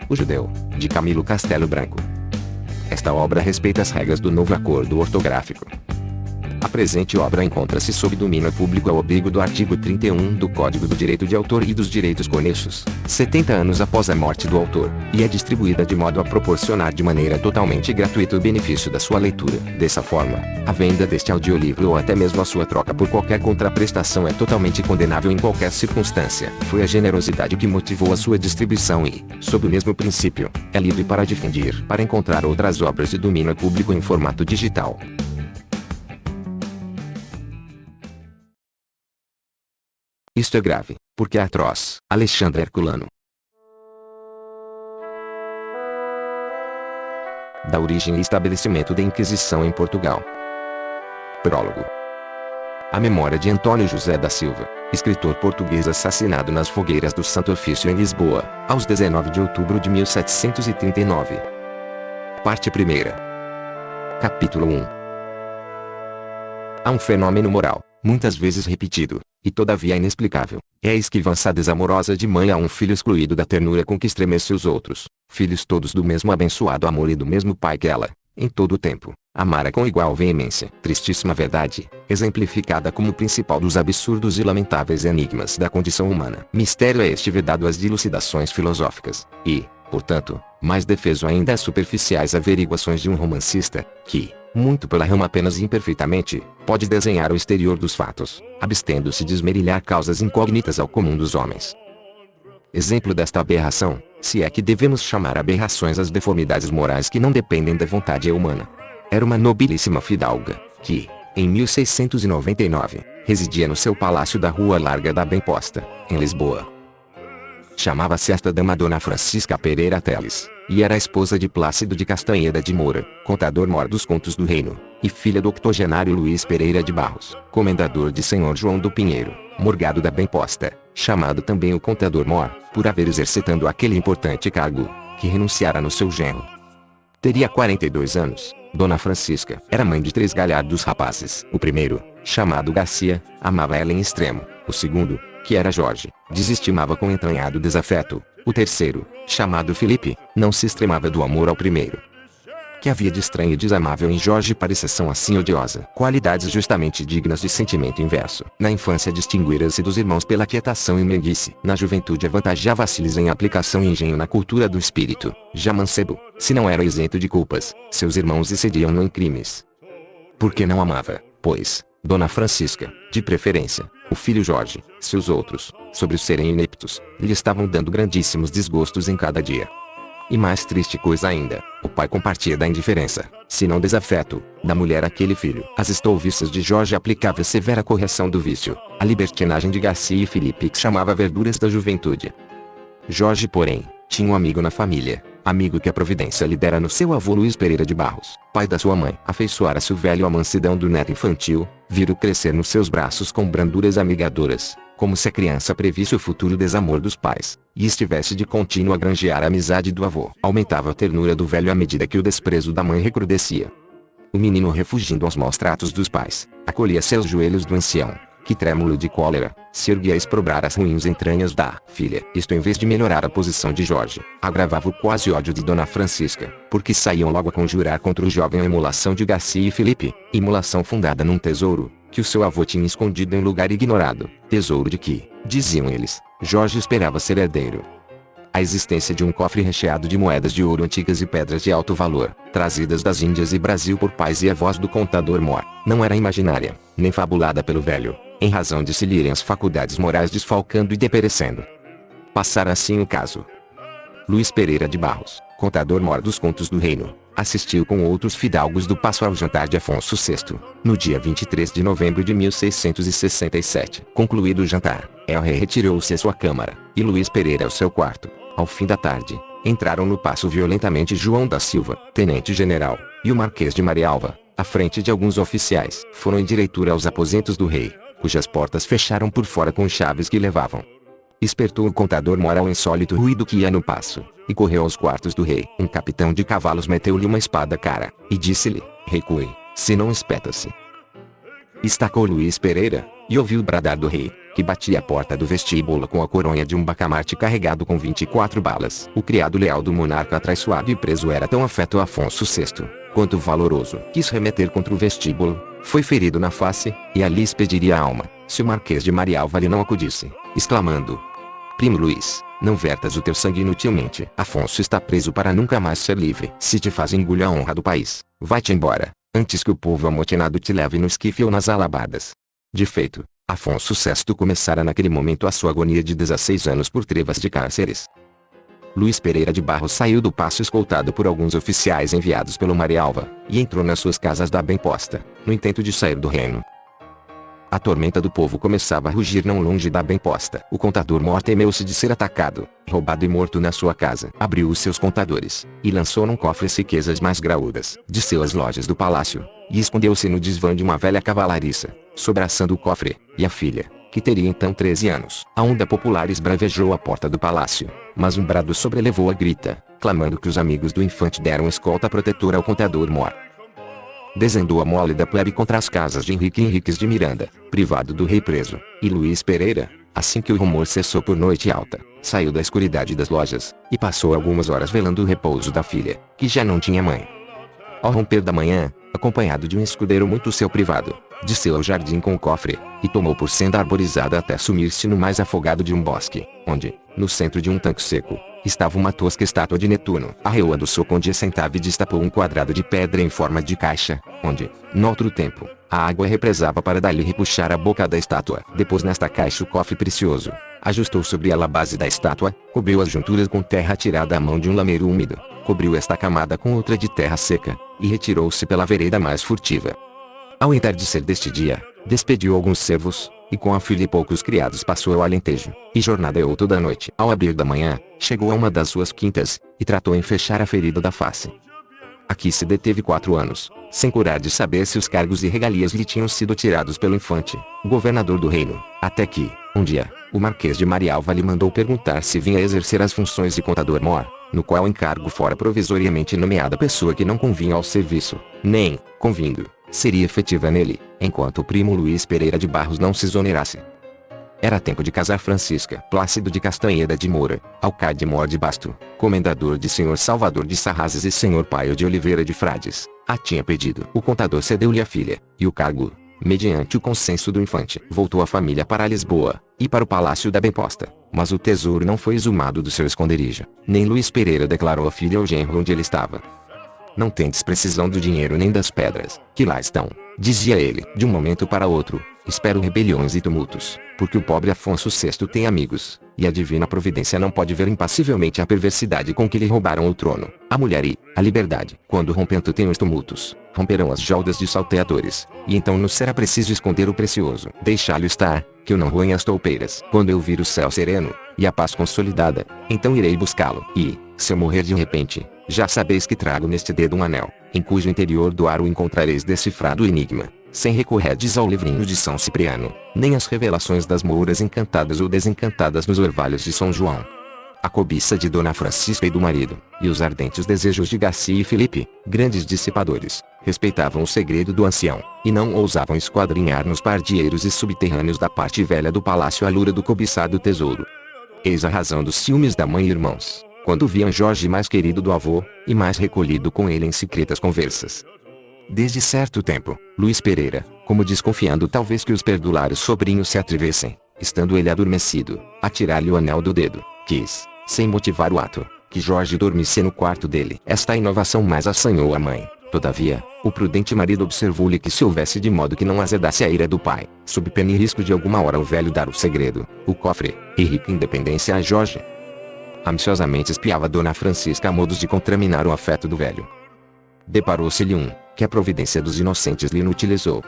O Judeu, de Camilo Castelo Branco. Esta obra respeita as regras do novo acordo ortográfico. A presente obra encontra-se sob domínio público ao abrigo do artigo 31 do Código do Direito de Autor e dos Direitos Conexos, 70 anos após a morte do autor, e é distribuída de modo a proporcionar de maneira totalmente gratuita o benefício da sua leitura. Dessa forma, a venda deste audiolivro ou até mesmo a sua troca por qualquer contraprestação é totalmente condenável em qualquer circunstância. Foi a generosidade que motivou a sua distribuição e, sob o mesmo princípio, é livre para difundir, para encontrar outras obras de domínio público em formato digital. Isto é grave, porque é atroz. Alexandre Herculano. Da origem e estabelecimento da Inquisição em Portugal. Prólogo. A memória de Antônio José da Silva, escritor português assassinado nas fogueiras do Santo Ofício em Lisboa, aos 19 de outubro de 1739. Parte 1. Capítulo 1. Há um fenômeno moral, muitas vezes repetido, e todavia inexplicável, é a esquivança desamorosa de mãe a um filho excluído da ternura com que estremece os outros, filhos todos do mesmo abençoado amor e do mesmo pai que ela, em todo o tempo, amara com igual veemência. Tristíssima verdade, exemplificada como o principal dos absurdos e lamentáveis enigmas da condição humana. Mistério é este vedado às dilucidações filosóficas, e, portanto, mais defeso ainda às superficiais averiguações de um romancista, que, muito pela rama apenas imperfeitamente, pode desenhar o exterior dos fatos, abstendo-se de esmerilhar causas incógnitas ao comum dos homens. Exemplo desta aberração, se é que devemos chamar aberrações as deformidades morais que não dependem da vontade humana. Era uma nobilíssima fidalga, que, em 1699, residia no seu palácio da Rua Larga da Bem Posta, em Lisboa. Chamava-se esta dama Dona Francisca Pereira Teles, e era a esposa de Plácido de Castanheda de Moura, contador-mor dos contos do reino, e filha do octogenário Luís Pereira de Barros, comendador de Senhor João do Pinheiro, morgado da Bem Posta, chamado também o contador-mor, por haver exercitando aquele importante cargo, que renunciara no seu genro. Teria 42 anos. Dona Francisca era mãe de 3 galhardos rapazes. O primeiro, chamado Garcia, amava ela em extremo. O segundo, que era Jorge, desestimava com entranhado desafeto. O terceiro, chamado Felipe, não se extremava do amor ao primeiro. Que havia de estranho e desamável em Jorge pareção assim odiosa? Qualidades justamente dignas de sentimento inverso. Na infância distinguira-se dos irmãos pela quietação e meiguice. Na juventude avantajava-se-lhes em aplicação e engenho na cultura do espírito. Já mancebo, se não era isento de culpas, seus irmãos excediam-no em crimes. Porque não amava, pois, Dona Francisca, de preferência, o filho Jorge, se os outros, sobre os serem ineptos, lhe estavam dando grandíssimos desgostos em cada dia. E mais triste coisa ainda, o pai compartia da indiferença, se não desafeto, da mulher àquele filho. Às estouviças de Jorge aplicava severa correção do vício, a libertinagem de Garcia e Felipe que chamava verduras da juventude. Jorge, porém, tinha um amigo na família, amigo que a providência lhe dera no seu avô Luís Pereira de Barros, pai da sua mãe. Afeiçoara-se o velho à mansidão do neto infantil, vira-o crescer nos seus braços com branduras amigadoras, como se a criança previsse o futuro desamor dos pais, e estivesse de contínuo a granjear a amizade do avô. Aumentava a ternura do velho à medida que o desprezo da mãe recrudescia. O menino, refugindo aos maus tratos dos pais, acolhia-se aos joelhos do ancião, que trêmulo de cólera, se erguia a exprobrar as ruins entranhas da filha. Isto, em vez de melhorar a posição de Jorge, agravava o quase ódio de Dona Francisca, porque saíam logo a conjurar contra o jovem a emulação de Garcia e Felipe, emulação fundada num tesouro, que o seu avô tinha escondido em lugar ignorado, tesouro de que, diziam eles, Jorge esperava ser herdeiro. A existência de um cofre recheado de moedas de ouro antigas e pedras de alto valor, trazidas das Índias e Brasil por pais e avós do contador-mor, não era imaginária, nem fabulada pelo velho, em razão de se lhe irem as faculdades morais desfalcando e deperecendo. Passara assim o caso. Luís Pereira de Barros, contador-mor dos contos do reino, assistiu com outros fidalgos do Paço ao jantar de Afonso VI, no dia 23 de novembro de 1667. Concluído o jantar, el rei retirou-se à sua câmara, e Luís Pereira ao seu quarto. Ao fim da tarde, entraram no paço violentamente João da Silva, tenente-general, e o Marquês de Marialva, à frente de alguns oficiais. Foram em direitura aos aposentos do rei, cujas portas fecharam por fora com chaves que levavam. Espertou o contador-mor ao insólito ruído que ia no paço, e correu aos quartos do rei. Um capitão de cavalos meteu-lhe uma espada à cara, e disse-lhe, recue, senão espeta-se. Estacou Luís Pereira, e ouviu bradar do rei, que batia a porta do vestíbulo com a coronha de um bacamarte carregado com 24 balas. O criado leal do monarca atraiçoado e preso era tão afeto a Afonso VI, quanto valoroso. Quis remeter contra o vestíbulo, foi ferido na face, e ali expediria a alma, se o Marquês de Marialva lhe não acudisse, exclamando: Primo Luís, não vertas o teu sangue inutilmente. Afonso está preso para nunca mais ser livre. Se te faz engulho a honra do país, vai-te embora, antes que o povo amotinado te leve no esquife ou nas alabardas. De feito, Afonso VI começara naquele momento a sua agonia de 16 anos por trevas de cárceres. Luís Pereira de Barros saiu do paço escoltado por alguns oficiais enviados pelo Marialva, e entrou nas suas casas da bem posta, no intento de sair do reino. A tormenta do povo começava a rugir não longe da bem posta. O contador Mor temeu-se de ser atacado, roubado e morto na sua casa. Abriu os seus contadores, e lançou num cofre as riquezas mais graúdas de suas lojas do palácio, e escondeu-se no desvão de uma velha cavalariça, sobraçando o cofre, e a filha, que teria então 13 anos. A onda popular esbravejou a porta do palácio, mas um brado sobrelevou a grita, clamando que os amigos do infante deram escolta protetora ao contador Mor. Desandou a mole da plebe contra as casas de Henrique Henriques de Miranda, privado do rei preso, e Luís Pereira, assim que o rumor cessou por noite alta, saiu da escuridade das lojas, e passou algumas horas velando o repouso da filha, que já não tinha mãe. Ao romper da manhã, acompanhado de um escudeiro muito seu privado, desceu ao jardim com o cofre, e tomou por senda arborizada até sumir-se no mais afogado de um bosque, onde, no centro de um tanque seco, estava uma tosca estátua de Netuno. Arreou a do soco onde assentava e destapou um quadrado de pedra em forma de caixa, onde, no outro tempo, a água represava para dali repuxar a boca da estátua. Depois nesta caixa o cofre precioso, ajustou sobre ela a base da estátua, cobriu as junturas com terra tirada à mão de um lameiro úmido, cobriu esta camada com outra de terra seca, e retirou-se pela vereda mais furtiva. Ao entardecer deste dia, despediu alguns servos, e com a filha e poucos criados passou ao Alentejo, e jornadeou toda a noite. Ao abrir da manhã, chegou a uma das suas quintas, e tratou em fechar a ferida da face. Aqui se deteve 4 anos, sem curar de saber se os cargos e regalias lhe tinham sido tirados pelo infante, governador do reino, até que, um dia, o Marquês de Marialva lhe mandou perguntar se vinha exercer as funções de contador Mor, no qual encargo fora provisoriamente nomeada pessoa que não convinha ao serviço, nem, convindo, seria efetiva nele, enquanto o primo Luís Pereira de Barros não se exonerasse. Era tempo de casar Francisca Plácido de Castanheda de Moura, alcade Mor de Basto, comendador de Senhor Salvador de Sarrazes e Senhor Paio de Oliveira de Frades, a tinha pedido. O contador cedeu-lhe a filha, e o cargo, mediante o consenso do infante. Voltou a família para Lisboa, e para o Palácio da Bem-Posta, mas o tesouro não foi exumado do seu esconderijo, nem Luís Pereira declarou a filha ao genro onde ele estava. Não tendes precisão do dinheiro nem das pedras, que lá estão, dizia ele. De um momento para outro, espero rebeliões e tumultos, porque o pobre Afonso VI tem amigos, e a divina providência não pode ver impassivelmente a perversidade com que lhe roubaram o trono, a mulher e a liberdade. Quando rompendo tem os tumultos, romperão as jaudas de salteadores, e então nos será preciso esconder o precioso. Deixá-lo estar, que eu não roenha as toupeiras. Quando eu vir o céu sereno, e a paz consolidada, então irei buscá-lo. E, se eu morrer de repente, já sabeis que trago neste dedo um anel, em cujo interior do aro encontrareis decifrado o enigma, sem recorredes ao livrinho de São Cipriano, nem às revelações das mouras encantadas ou desencantadas nos orvalhos de São João. A cobiça de Dona Francisca e do marido, e os ardentes desejos de Garcia e Felipe, grandes dissipadores, respeitavam o segredo do ancião, e não ousavam esquadrinhar nos pardieiros e subterrâneos da parte velha do palácio a lura do cobiçado tesouro. Eis a razão dos ciúmes da mãe e irmãos, quando viam Jorge mais querido do avô, e mais recolhido com ele em secretas conversas. Desde certo tempo, Luís Pereira, como desconfiando talvez que os perdulários sobrinhos se atrevessem, estando ele adormecido, a tirar-lhe o anel do dedo, quis, sem motivar o ato, que Jorge dormisse no quarto dele. Esta inovação mais assanhou a mãe. Todavia, o prudente marido observou-lhe que se houvesse de modo que não azedasse a ira do pai, sob pena e risco de alguma hora o velho dar o segredo, o cofre, e rica independência a Jorge. Ambiciosamente espiava Dona Francisca a modos de contraminar o afeto do velho. Deparou-se-lhe que a providência dos inocentes lhe inutilizou,